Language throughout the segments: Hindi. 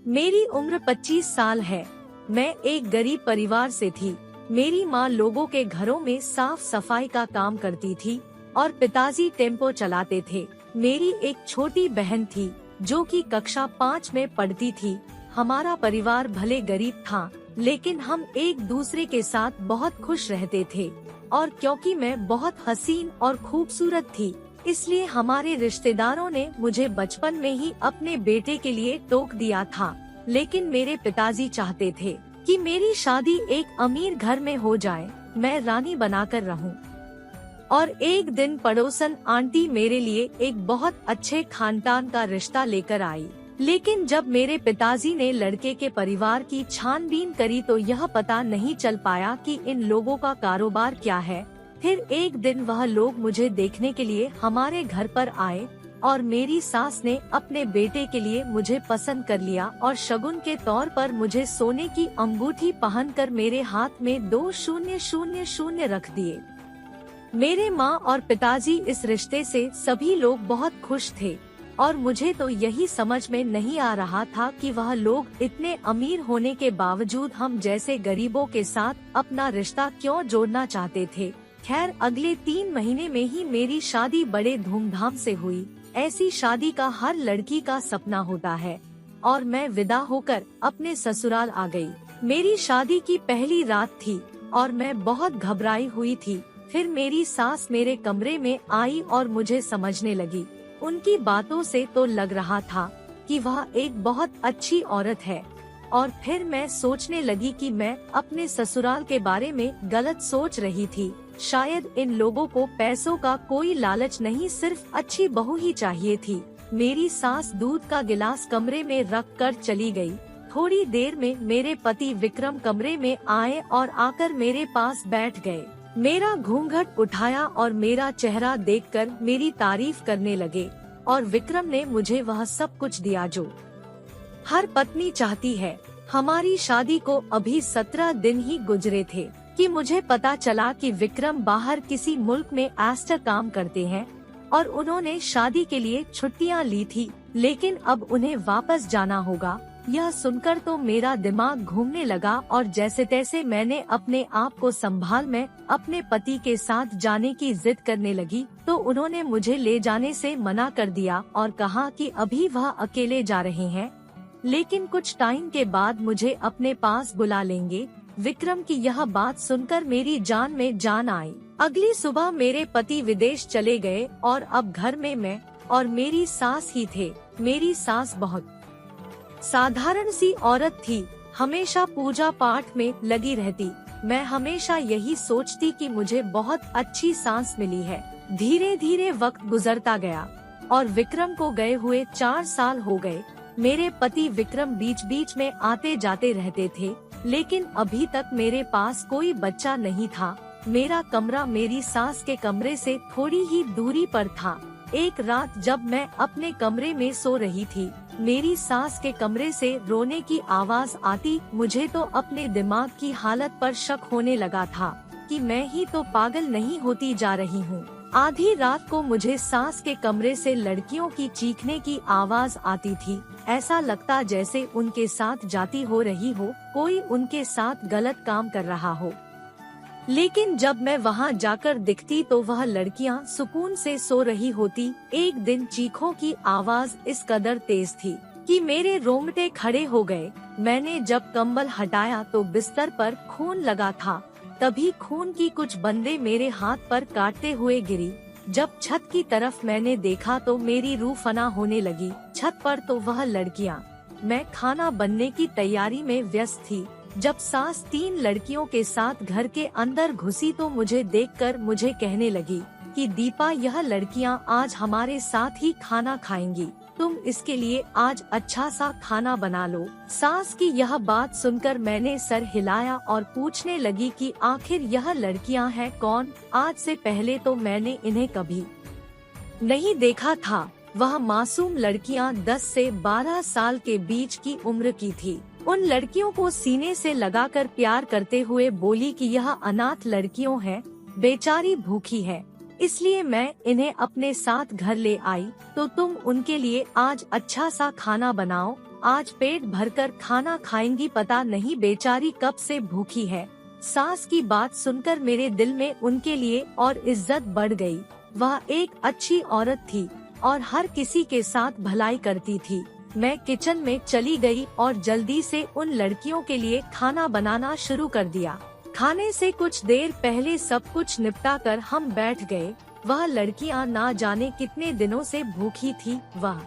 मेरी उम्र 25 साल है। मैं एक गरीब परिवार से थी। मेरी माँ लोगों के घरों में साफ सफाई का काम करती थी और पिताजी टेम्पो चलाते थे। मेरी एक छोटी बहन थी जो कि कक्षा 5 में पढ़ती थी। हमारा परिवार भले गरीब था, लेकिन हम एक दूसरे के साथ बहुत खुश रहते थे। और क्योंकि मैं बहुत हसीन और खूबसूरत थी, इसलिए हमारे रिश्तेदारों ने मुझे बचपन में ही अपने बेटे के लिए टोक दिया था। लेकिन मेरे पिताजी चाहते थे कि मेरी शादी एक अमीर घर में हो जाए, मैं रानी बनाकर रहूं। और एक दिन पड़ोसन आंटी मेरे लिए एक बहुत अच्छे खानदान का रिश्ता लेकर आई। लेकिन जब मेरे पिताजी ने लड़के के परिवार की छानबीन करी तो यह पता नहीं चल पाया कि इन लोगों का कारोबार क्या है। फिर एक दिन वह लोग मुझे देखने के लिए हमारे घर पर आए और मेरी सास ने अपने बेटे के लिए मुझे पसंद कर लिया और शगुन के तौर पर मुझे सोने की अंगूठी पहनकर मेरे हाथ में 20000 रख दिए। मेरे माँ और पिताजी इस रिश्ते से सभी लोग बहुत खुश थे और मुझे तो यही समझ में नहीं आ रहा था कि वह लोग इतने अमीर होने के बावजूद हम जैसे गरीबों के साथ अपना रिश्ता क्यों जोड़ना चाहते थे। खैर, अगले 3 महीने में ही मेरी शादी बड़े धूमधाम से हुई। ऐसी शादी का हर लड़की का सपना होता है और मैं विदा होकर अपने ससुराल आ गई। मेरी शादी की पहली रात थी और मैं बहुत घबराई हुई थी। फिर मेरी सास मेरे कमरे में आई और मुझे समझने लगी। उनकी बातों से तो लग रहा था कि वह एक बहुत अच्छी औरत है। और फिर मैं सोचने लगी कि मैं अपने ससुराल के बारे में गलत सोच रही थी। शायद इन लोगों को पैसों का कोई लालच नहीं, सिर्फ अच्छी बहू ही चाहिए थी। मेरी सास दूध का गिलास कमरे में रख कर चली गई। थोड़ी देर में मेरे पति विक्रम कमरे में आए और आकर मेरे पास बैठ गए। मेरा घूंघट उठाया और मेरा चेहरा देखकर मेरी तारीफ करने लगे और विक्रम ने मुझे वह सब कुछ दिया जो हर पत्नी चाहती है। हमारी शादी को अभी 17 दिन ही गुजरे थे कि मुझे पता चला कि विक्रम बाहर किसी मुल्क में एस्टर काम करते हैं और उन्होंने शादी के लिए छुट्टियां ली थी, लेकिन अब उन्हें वापस जाना होगा। यह सुनकर तो मेरा दिमाग घूमने लगा और जैसे तैसे मैंने अपने आप को संभाल मैं अपने पति के साथ जाने की जिद करने लगी तो उन्होंने मुझे ले जाने से मना कर दिया और कहा कि अभी वह अकेले जा रहे हैं, लेकिन कुछ टाइम के बाद मुझे अपने पास बुला लेंगे। विक्रम की यह बात सुनकर मेरी जान में जान आई। अगली सुबह मेरे पति विदेश चले गए और अब घर में मैं और मेरी सास ही थे। मेरी सास बहुत साधारण सी औरत थी, हमेशा पूजा पाठ में लगी रहती। मैं हमेशा यही सोचती कि मुझे बहुत अच्छी सास मिली है। धीरे धीरे वक्त गुजरता गया और विक्रम को गए हुए 4 साल हो गए। मेरे पति विक्रम बीच बीच में आते जाते रहते थे, लेकिन अभी तक मेरे पास कोई बच्चा नहीं था। मेरा कमरा मेरी सास के कमरे से थोड़ी ही दूरी पर था। एक रात जब मैं अपने कमरे में सो रही थी, मेरी सास के कमरे से रोने की आवाज आती। मुझे तो अपने दिमाग की हालत पर शक होने लगा था कि मैं ही तो पागल नहीं होती जा रही हूँ। आधी रात को मुझे सास के कमरे से लड़कियों की चीखने की आवाज आती थी। ऐसा लगता जैसे उनके साथ जाती हो रही हो, कोई उनके साथ गलत काम कर रहा हो। लेकिन जब मैं वहां जाकर दिखती तो वह लड़कियां सुकून से सो रही होती। एक दिन चीखों की आवाज इस कदर तेज थी कि मेरे रोंगटे खड़े हो गए। मैंने जब कंबल हटाया तो बिस्तर पर खून लगा था। तभी खून की कुछ बूंदें मेरे हाथ पर काटते हुए गिरी। जब छत की तरफ मैंने देखा तो मेरी रूह फना होने लगी। छत पर तो वह लड़कियां। मैं खाना बनने की तैयारी में व्यस्त थी। जब सास 3 लड़कियों के साथ घर के अंदर घुसी तो मुझे देखकर मुझे कहने लगी कि दीपा, यह लड़कियां आज हमारे साथ ही खाना खाएंगी, तुम इसके लिए आज अच्छा सा खाना बना लो। सास की यह बात सुनकर मैंने सर हिलाया और पूछने लगी कि आखिर यह लड़कियां हैं कौन। आज से पहले तो मैंने इन्हें कभी नहीं देखा था। वह मासूम लड़कियां 10 से 12 साल के बीच की उम्र की थी। उन लड़कियों को सीने से लगाकर प्यार करते हुए बोली कि यह अनाथ लड़कियों हैं, बेचारी भूखी है, इसलिए मैं इन्हें अपने साथ घर ले आई, तो तुम उनके लिए आज अच्छा सा खाना बनाओ आज पेट भरकर खाना खाएंगी, पता नहीं बेचारी कब से भूखी है। सास की बात सुनकर मेरे दिल में उनके लिए और इज्जत बढ़ गई। वह एक अच्छी औरत थी और हर किसी के साथ भलाई करती थी। मैं किचन में चली गई और जल्दी से उन लड़कियों के लिए खाना बनाना शुरू कर दिया। खाने से कुछ देर पहले सब कुछ निपटा कर हम बैठ गए। वह लड़कियां ना जाने कितने दिनों से भूखी थी। वह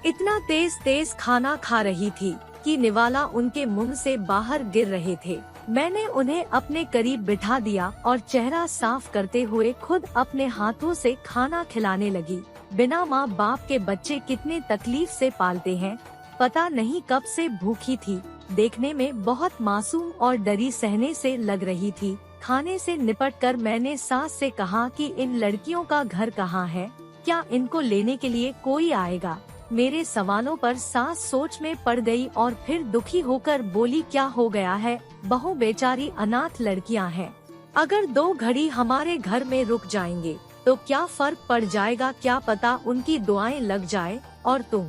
इतना तेज तेज खाना खा रही थी कि निवाला उनके मुंह से बाहर गिर रहे थे। मैंने उन्हें अपने करीब बिठा दिया और चेहरा साफ करते हुए खुद अपने हाथों से खाना खिलाने लगी। बिना माँ बाप के बच्चे कितने तकलीफ से पालते हैं। पता नहीं कब से भूखी थी। देखने में बहुत मासूम और डरी सहने से लग रही थी। खाने से निपट कर मैंने सास से कहा कि इन लड़कियों का घर कहाँ है, क्या इनको लेने के लिए कोई आएगा। मेरे सवालों पर सास सोच में पड़ गई और फिर दुखी होकर बोली, क्या हो गया है बहू, बेचारी अनाथ लड़कियां हैं। अगर 2 घड़ी हमारे घर में रुक जाएंगे तो क्या फर्क पड़ जाएगा, क्या पता उनकी दुआएं लग जाए और तुम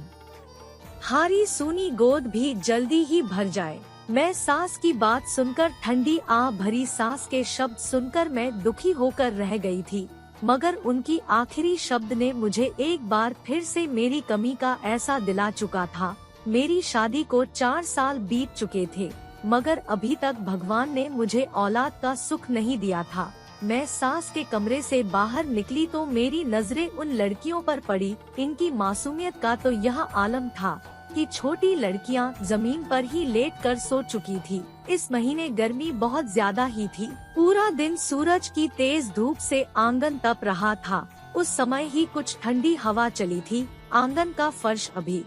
हारी सूनी गोद भी जल्दी ही भर जाए। मैं सास की बात सुनकर, ठंडी आ भरी सास के शब्द सुनकर मैं दुखी होकर रह गई थी। मगर उनकी आखिरी शब्द ने मुझे एक बार फिर से मेरी कमी का एहसास दिला चुका था। मेरी शादी को 4 साल बीत चुके थे, मगर अभी तक भगवान ने मुझे औलाद का सुख नहीं दिया था। मैं सास के कमरे से बाहर निकली तो मेरी नजरें उन लड़कियों पर पड़ी। इनकी मासूमियत का तो यह आलम था कि छोटी लड़कियां जमीन पर ही लेटकर सो चुकी थी। इस महीने गर्मी बहुत ज्यादा ही थी। पूरा दिन सूरज की तेज धूप से आंगन तप रहा था। उस समय ही कुछ ठंडी हवा चली थी। आंगन का फर्श अभी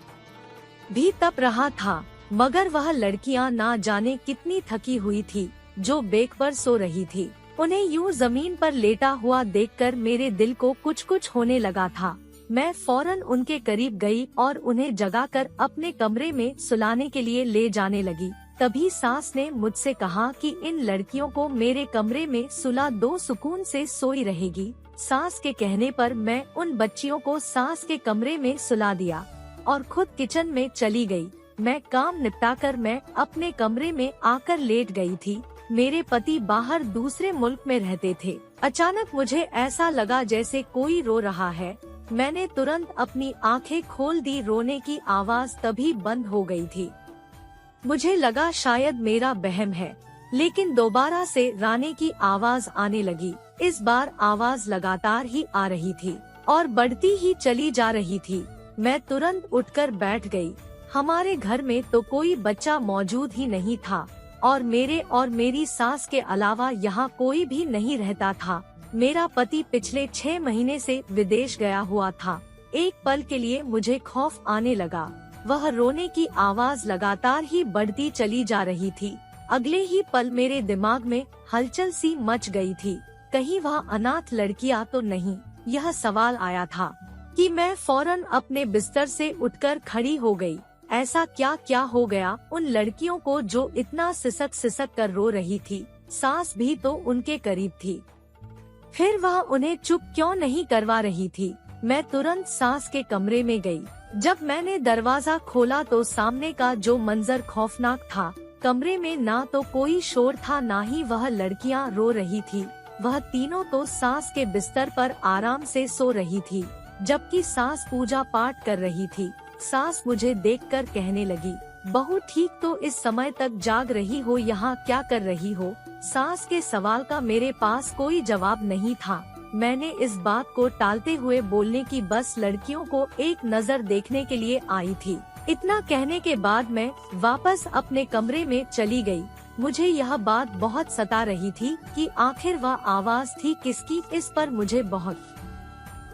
भी तप रहा था, मगर वह लड़कियां ना जाने कितनी थकी हुई थी जो बेड पर सो रही थी। उन्हें यूं जमीन पर लेटा हुआ देखकर मेरे दिल को कुछ कुछ होने लगा था। मैं फौरन उनके करीब गई और उन्हें जगाकर अपने कमरे में सुलाने के लिए ले जाने लगी। तभी सास ने मुझसे कहा कि इन लड़कियों को मेरे कमरे में सुला दो, सुकून से सोई रहेगी। सास के कहने पर मैं उन बच्चियों को सास के कमरे में सुला दिया और खुद किचन में चली गई। मैं काम निपटाकर मैं अपने कमरे में आकर लेट गई थी। मेरे पति बाहर दूसरे मुल्क में रहते थे। अचानक मुझे ऐसा लगा जैसे कोई रो रहा है। मैंने तुरंत अपनी आंखें खोल दी। रोने की आवाज तभी बंद हो गई थी। मुझे लगा शायद मेरा वहम है, लेकिन दोबारा से रोने की आवाज आने लगी। इस बार आवाज लगातार ही आ रही थी और बढ़ती ही चली जा रही थी। मैं तुरंत उठकर बैठ गई। हमारे घर में तो कोई बच्चा मौजूद ही नहीं था और मेरे और मेरी सास के अलावा यहाँ कोई भी नहीं रहता था। मेरा पति पिछले 6 महीने से विदेश गया हुआ था। एक पल के लिए मुझे खौफ आने लगा। वह रोने की आवाज लगातार ही बढ़ती चली जा रही थी। अगले ही पल मेरे दिमाग में हलचल सी मच गई थी। कहीं वह अनाथ लड़कियां तो नहीं, यह सवाल आया था कि मैं फौरन अपने बिस्तर से उठकर खड़ी हो गई। ऐसा क्या क्या हो गया उन लड़कियों को जो इतना सिसक सिसक कर रो रही थी। सास भी तो उनके करीब थी, फिर वह उन्हें चुप क्यों नहीं करवा रही थी। मैं तुरंत सास के कमरे में गई। जब मैंने दरवाजा खोला तो सामने का जो मंजर खौफनाक था। कमरे में ना तो कोई शोर था, ना ही वह लड़कियां रो रही थी। वह तीनों तो सास के बिस्तर पर आराम से सो रही थी, जबकि सास पूजा पाठ कर रही थी। सास मुझे देखकर कहने लगी, बहू ठीक तो इस समय तक जाग रही हो, यहाँ क्या कर रही हो। सास के सवाल का मेरे पास कोई जवाब नहीं था। मैंने इस बात को टालते हुए बोलने की बस लड़कियों को एक नजर देखने के लिए आई थी। इतना कहने के बाद मैं वापस अपने कमरे में चली गई। मुझे यह बात बहुत सता रही थी कि आखिर वह आवाज थी किसकी। इस पर मुझे बहुत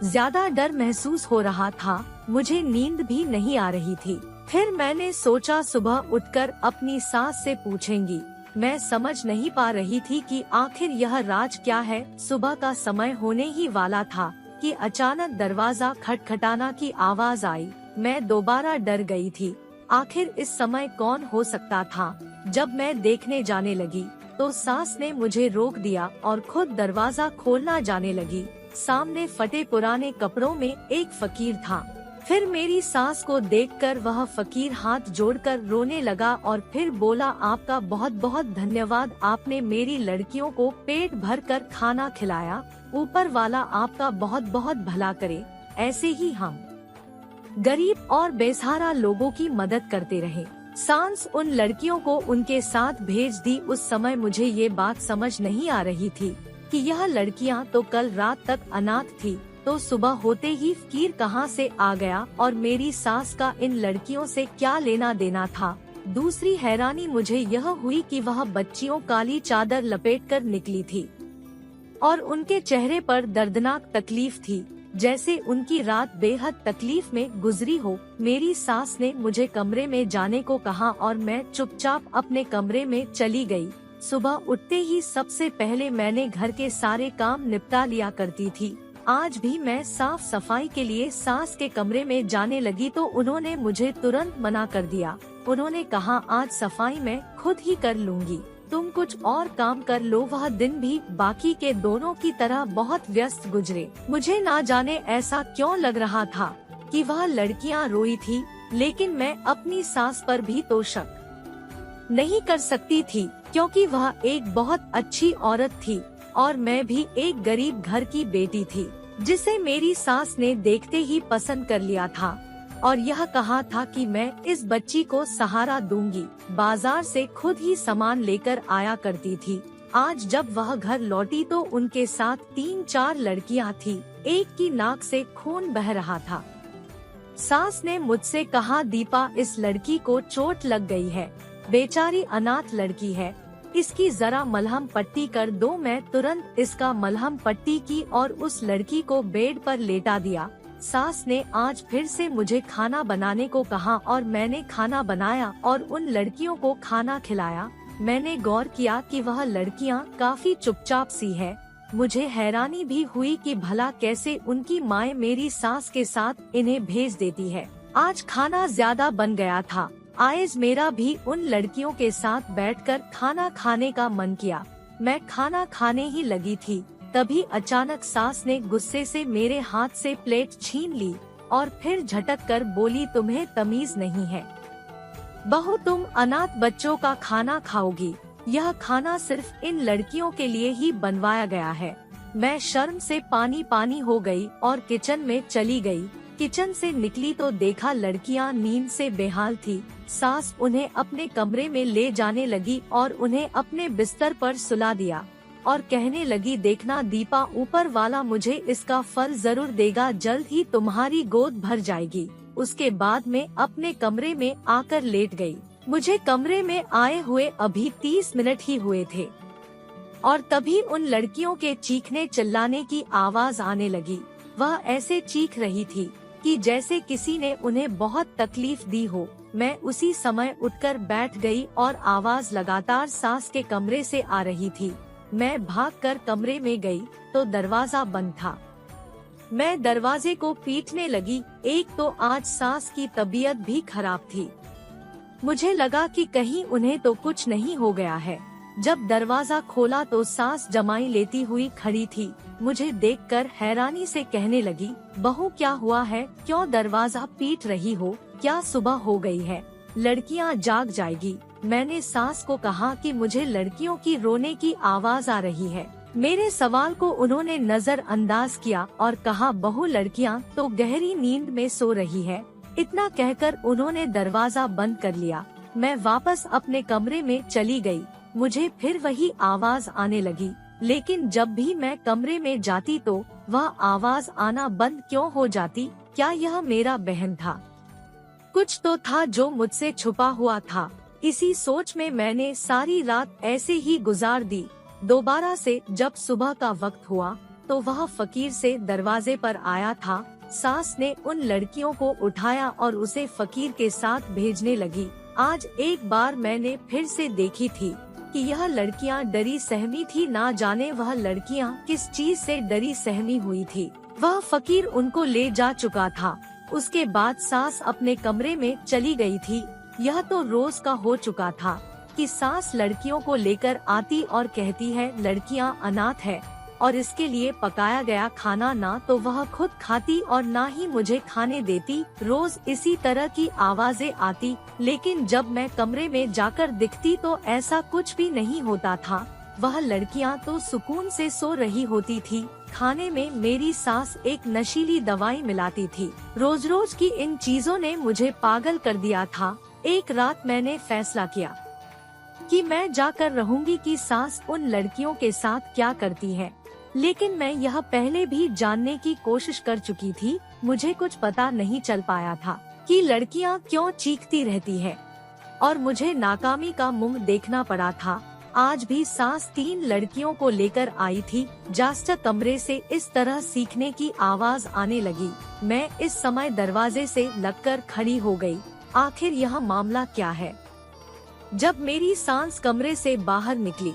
ज्यादा डर महसूस हो रहा था। मुझे नींद भी नहीं आ रही थी। फिर मैंने सोचा सुबह उठकर अपनी सास से पूछेंगी। मैं समझ नहीं पा रही थी कि आखिर यह राज क्या है। सुबह का समय होने ही वाला था कि अचानक दरवाजा खटखटाना की आवाज आई। मैं दोबारा डर गई थी। आखिर इस समय कौन हो सकता था। जब मैं देखने जाने लगी तो सास ने मुझे रोक दिया और खुद दरवाजा खोलना जाने लगी। सामने फटे पुराने कपड़ों में एक फकीर था। फिर मेरी सास को देखकर वह फकीर हाथ जोड़कर रोने लगा और फिर बोला, आपका बहुत बहुत धन्यवाद, आपने मेरी लड़कियों को पेट भर कर खाना खिलाया। ऊपर वाला आपका बहुत बहुत भला करे। ऐसे ही हम गरीब और बेसहारा लोगों की मदद करते रहे। सास उन लड़कियों को उनके साथ भेज दी। उस समय मुझे ये बात समझ नहीं आ रही थी कि यह लड़कियां तो कल रात तक अनाथ थी, तो सुबह होते ही फकीर कहां से आ गया और मेरी सास का इन लड़कियों से क्या लेना देना था। दूसरी हैरानी मुझे यह हुई कि वह बच्चियों काली चादर लपेटकर निकली थी और उनके चेहरे पर दर्दनाक तकलीफ थी, जैसे उनकी रात बेहद तकलीफ में गुजरी हो। मेरी सास ने मुझे कमरे में जाने को कहा और मैं चुपचाप अपने कमरे में चली गई। सुबह उठते ही सबसे पहले मैंने घर के सारे काम निपटा लिया करती थी। आज भी मैं साफ सफाई के लिए सास के कमरे में जाने लगी तो उन्होंने मुझे तुरंत मना कर दिया। उन्होंने कहा, आज सफाई मैं खुद ही कर लूंगी, तुम कुछ और काम कर लो। वह दिन भी बाकी के दोनों की तरह बहुत व्यस्त गुजरे। मुझे ना जाने ऐसा क्यों लग रहा था कि वह लड़कियां रोई थी, लेकिन मैं अपनी सास पर भी तो शक नहीं कर सकती थी, क्योंकि वह एक बहुत अच्छी औरत थी और मैं भी एक गरीब घर की बेटी थी, जिसे मेरी सास ने देखते ही पसंद कर लिया था और यह कहा था कि मैं इस बच्ची को सहारा दूंगी। बाजार से खुद ही सामान लेकर आया करती थी। आज जब वह घर लौटी तो उनके साथ 3-4 लड़कियां थी। एक की नाक से खून बह रहा था। सास ने मुझसे कहा, दीपा, इस लड़की को चोट लग गई है, बेचारी अनाथ लड़की है, इसकी जरा मलहम पट्टी कर दो। मैं तुरंत इसका मलहम पट्टी की और उस लड़की को बेड पर लेटा दिया। सास ने आज फिर से मुझे खाना बनाने को कहा और मैंने खाना बनाया और उन लड़कियों को खाना खिलाया। मैंने गौर किया कि वह लड़कियां काफी चुपचाप सी है। मुझे हैरानी भी हुई कि भला कैसे उनकी माँ मेरी सास के साथ इन्हें भेज देती है। आज खाना ज्यादा बन गया था। आज मेरा भी उन लड़कियों के साथ बैठकर खाना खाने का मन किया। मैं खाना खाने ही लगी थी, तभी अचानक सास ने गुस्से से मेरे हाथ से प्लेट छीन ली और फिर झटक कर बोली, तुम्हें तमीज नहीं है बहू, तुम अनाथ बच्चों का खाना खाओगी। यह खाना सिर्फ इन लड़कियों के लिए ही बनवाया गया है। मैं शर्म से पानी पानी हो गई और किचन में चली गई। किचन से निकली तो देखा लड़कियां नींद से बेहाल थी। सास उन्हें अपने कमरे में ले जाने लगी और उन्हें अपने बिस्तर पर सुला दिया और कहने लगी, देखना दीपा, ऊपर वाला मुझे इसका फल जरूर देगा, जल्द ही तुम्हारी गोद भर जाएगी। उसके बाद में अपने कमरे में आकर लेट गई। मुझे कमरे में आए हुए अभी 30 मिनट ही हुए थे और तभी उन लड़कियों के चीखने चिल्लाने की आवाज आने लगी। वह ऐसे चीख रही थी कि जैसे किसी ने उन्हें बहुत तकलीफ दी हो। मैं उसी समय उठकर बैठ गई और आवाज लगातार सास के कमरे से आ रही थी। मैं भागकर कमरे में गई तो दरवाजा बंद था। मैं दरवाजे को पीटने लगी। एक तो आज सास की तबीयत भी खराब थी। मुझे लगा कि कहीं उन्हें तो कुछ नहीं हो गया है। जब दरवाजा खोला तो सास जमाई लेती हुई खड़ी थी। मुझे देखकर हैरानी से कहने लगी, बहू क्या हुआ है, क्यों दरवाजा पीट रही हो, क्या सुबह हो गई है, लड़कियां जाग जाएगी। मैंने सास को कहा कि मुझे लड़कियों की रोने की आवाज आ रही है। मेरे सवाल को उन्होंने नजरअंदाज किया और कहा, बहू लड़कियां तो गहरी नींद में सो रही है। इतना कहकर उन्होंने दरवाजा बंद कर लिया। मैं वापस अपने कमरे में चली गई। मुझे फिर वही आवाज आने लगी, लेकिन जब भी मैं कमरे में जाती तो वह आवाज आना बंद क्यों हो जाती। क्या यह मेरा बहन था? कुछ तो था जो मुझसे छुपा हुआ था। इसी सोच में मैंने सारी रात ऐसे ही गुजार दी। दोबारा से जब सुबह का वक्त हुआ तो वह फकीर से दरवाजे पर आया था। सास ने उन लड़कियों को उठाया और उसे फकीर के साथ भेजने लगी। आज एक बार मैंने फिर से देखी थी कि यह लड़कियां डरी सहमी थी। ना जाने वह लड़कियां किस चीज से डरी सहमी हुई थी। वह फकीर उनको ले जा चुका था। उसके बाद सास अपने कमरे में चली गई थी। यह तो रोज का हो चुका था कि सास लड़कियों को लेकर आती और कहती है लड़कियां अनाथ है और इसके लिए पकाया गया खाना ना तो वह खुद खाती और ना ही मुझे खाने देती। रोज इसी तरह की आवाजें आती, लेकिन जब मैं कमरे में जाकर दिखती तो ऐसा कुछ भी नहीं होता था। वह लड़कियां तो सुकून से सो रही होती थी। खाने में मेरी सास एक नशीली दवाई मिलाती थी। रोज रोज की इन चीजों ने मुझे पागल कर दिया था। एक रात मैंने फैसला किया कि मैं जाकर रहूंगी कि सास उन लड़कियों के साथ क्या करती है, लेकिन मैं यह पहले भी जानने की कोशिश कर चुकी थी। मुझे कुछ पता नहीं चल पाया था कि लड़कियां क्यों चीखती रहती है, और मुझे नाकामी का मुंह देखना पड़ा था। आज भी सास 3 लड़कियों को लेकर आई थी। जस्ट कमरे से इस तरह सीखने की आवाज आने लगी। मैं इस समय दरवाजे से लगकर खड़ी हो गई। आखिर यह मामला क्या है? जब मेरी सास कमरे से बाहर निकली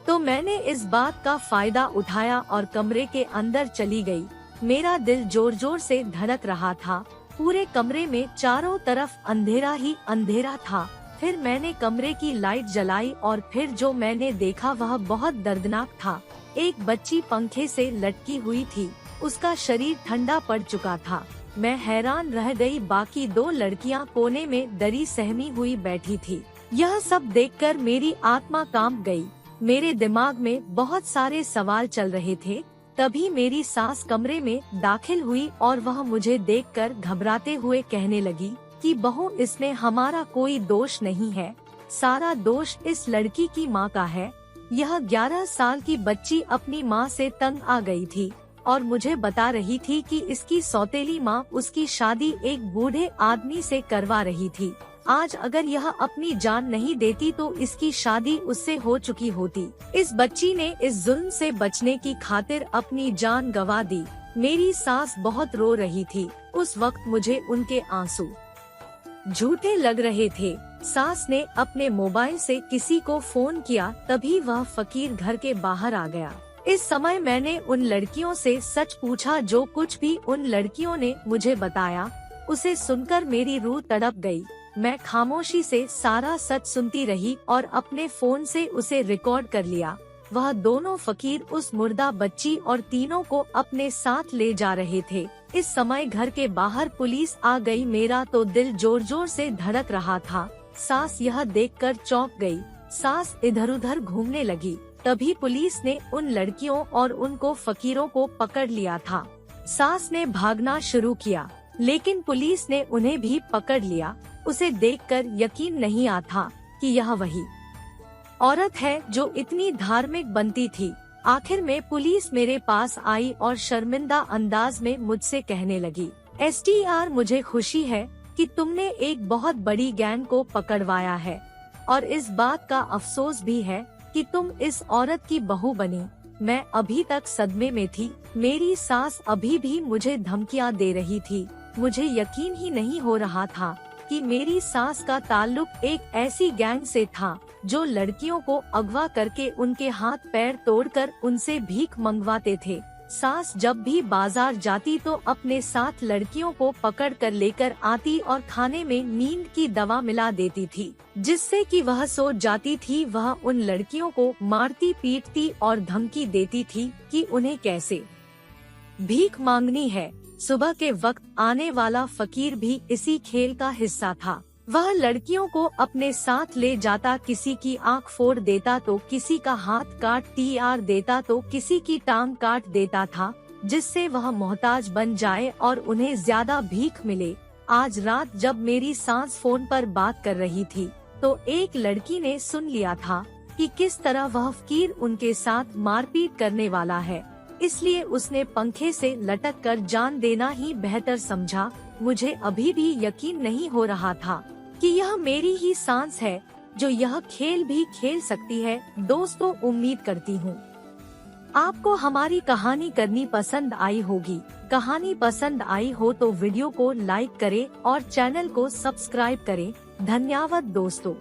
तो मैंने इस बात का फायदा उठाया और कमरे के अंदर चली गई। मेरा दिल जोर जोर से धड़क रहा था। पूरे कमरे में चारों तरफ अंधेरा ही अंधेरा था। फिर मैंने कमरे की लाइट जलाई और फिर जो मैंने देखा वह बहुत दर्दनाक था। एक बच्ची पंखे से लटकी हुई थी। उसका शरीर ठंडा पड़ चुका था। मैं हैरान रह गई। बाकी 2 लड़कियां कोने में डरी सहमी हुई बैठी थी। यह सब देखकर मेरी आत्मा कांप गई। मेरे दिमाग में बहुत सारे सवाल चल रहे थे। तभी मेरी सास कमरे में दाखिल हुई और वह मुझे देखकर घबराते हुए कहने लगी कि बहू, इसमें हमारा कोई दोष नहीं है, सारा दोष इस लड़की की माँ का है। यह 11 साल की बच्ची अपनी माँ से तंग आ गई थी और मुझे बता रही थी कि इसकी सौतेली माँ उसकी शादी एक बूढ़े आदमी से करवा रही थी। आज अगर यह अपनी जान नहीं देती तो इसकी शादी उससे हो चुकी होती। इस बच्ची ने इस जुल्म से बचने की खातिर अपनी जान गंवा दी। मेरी सास बहुत रो रही थी। उस वक्त मुझे उनके आंसू झूठे लग रहे थे। सास ने अपने मोबाइल से किसी को फोन किया, तभी वह फकीर घर के बाहर आ गया। इस समय मैंने उन लड़कियों से सच पूछा। जो कुछ भी उन लड़कियों ने मुझे बताया उसे सुनकर मेरी रूह तड़प गई। मैं खामोशी से सारा सच सुनती रही और अपने फोन से उसे रिकॉर्ड कर लिया। वह दोनों फकीर उस मुर्दा बच्ची और तीनों को अपने साथ ले जा रहे थे। इस समय घर के बाहर पुलिस आ गई। मेरा तो दिल जोर जोर से धड़क रहा था। सास यह देखकर चौंक गई। सास इधर उधर घूमने लगी। तभी पुलिस ने उन लड़कियों और उनको फकीरों को पकड़ लिया था। सास ने भागना शुरू किया, लेकिन पुलिस ने उन्हें भी पकड़ लिया। उसे देखकर यकीन नहीं आता कि यह वही औरत है जो इतनी धार्मिक बनती थी। आखिर में पुलिस मेरे पास आई और शर्मिंदा अंदाज में मुझसे कहने लगी, STR, मुझे खुशी है कि तुमने एक बहुत बड़ी गैंग को पकड़वाया है और इस बात का अफसोस भी है कि तुम इस औरत की बहू बनी। मैं अभी तक सदमे में थी। मेरी सास अभी भी मुझे धमकियां दे रही थी। मुझे यकीन ही नहीं हो रहा था कि मेरी सास का ताल्लुक एक ऐसी गैंग से था जो लड़कियों को अगवा करके उनके हाथ पैर तोड़कर उनसे भीख मंगवाते थे। सास जब भी बाजार जाती तो अपने साथ लड़कियों को पकड़ कर लेकर आती और खाने में नींद की दवा मिला देती थी, जिससे कि वह सो जाती थी। वह उन लड़कियों को मारती पीटती और धमकी देती थी कि उन्हें कैसे भीख मांगनी है। सुबह के वक्त आने वाला फकीर भी इसी खेल का हिस्सा था। वह लड़कियों को अपने साथ ले जाता, किसी की आंख फोड़ देता तो किसी का हाथ काट TR देता तो किसी की टांग काट देता था, जिससे वह मोहताज बन जाए और उन्हें ज्यादा भीख मिले। आज रात जब मेरी सास फोन पर बात कर रही थी तो एक लड़की ने सुन लिया था कि किस तरह वह फकीर उनके साथ मारपीट करने वाला है, इसलिए उसने पंखे से लटक कर जान देना ही बेहतर समझा। मुझे अभी भी यकीन नहीं हो रहा था कि यह मेरी ही सास है जो यह खेल भी खेल सकती है। दोस्तों, उम्मीद करती हूँ आपको हमारी कहानी करनी पसंद आई होगी। कहानी पसंद आई हो तो वीडियो को लाइक करें और चैनल को सब्सक्राइब करें। धन्यवाद दोस्तों।